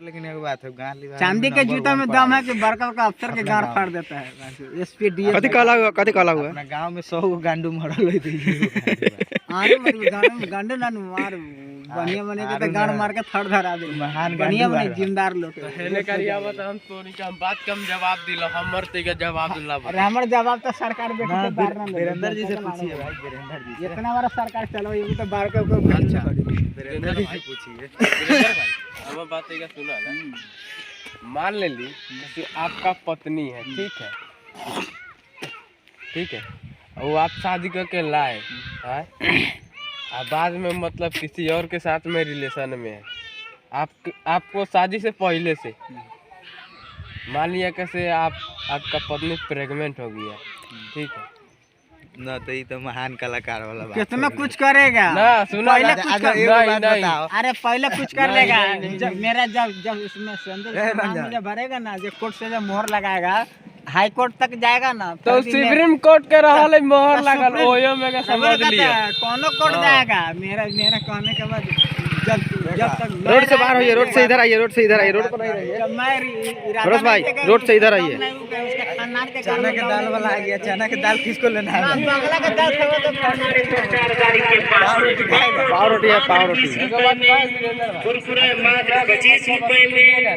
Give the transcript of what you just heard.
लेकिन एक बात है, चांदी के जूता में दम है कि बड़का बड़का अफसर के गांड फाड़ देता है। एसपी डीएस कथी कहला हुआ अपना गांव में 100 गो गांडू मरल होई थी। आरे मत गांडे ना मार बढ़िया बने के तो गांड मार के थड़ धरा दे। महान बढ़िया बने जिम्मेदार लोग हेले करिया बता हम तोनी का बात कम जवाब दिलो हमर ते के जवाब दिला। अरे हमर जवाब तो सरकार बेटे से बार ना वीरेंद्र जी से पूछिए भाई, वीरेंद्र जी से। इतना बड़ा सरकार चलो ये तो बार के ऊपर अच्छा वीरेंद्र जी से पूछिए। वीरेंद्र भाई हम बात एक सुना ना, मान ले ली कि आपका पत्नी है, ठीक है, और वो आप शादी करके लाए हैं, और बाद में मतलब किसी और के साथ में रिलेशन में है, आपको शादी से पहले से मान लिया कैसे आपका पत्नी प्रेग्नेंट हो गया, ठीक है ना, तो ये तो महान कलाकार वाला बात कितना हो कुछ करेगा ना, सुना पहले ना, कुछ अच्छा, कर- एक नहीं, बात नहीं। बताओ। अरे पहले कुछ कर नहीं, लेगा। नहीं, जब मेरा जब उसमें रंजन। जब भरेगा ना, जब कोर्ट से जब मोहर लगाएगा, हाई कोर्ट तक जाएगा ना, तो सुप्रीम कोर्ट के रहल मोहर लगल सुप्रीम- ओयो में के समझ लिया। कौन कोर्ट हाँ। जाएगा। मेरा कहने के बाद जब तक मैं रोड से बाहर राय होइए, रोड से नहीं इधर आइए, रोड से इधर आइए, रोड पर नहीं रहिए। जब मैं इरादा फिरोज भाई, नहीं किया, रोड से इधर उसका आइए। काम नहीं होगा, उसके खानदान के चना के दाल वाला आ गया, चना के दाल किसको लेना है? बांग्ला के दाल खाओ तो पाव रोटी खाएगा। पाव रोटी है, पाव रोटी। एगो बात कहे वीरेंद्र भाई,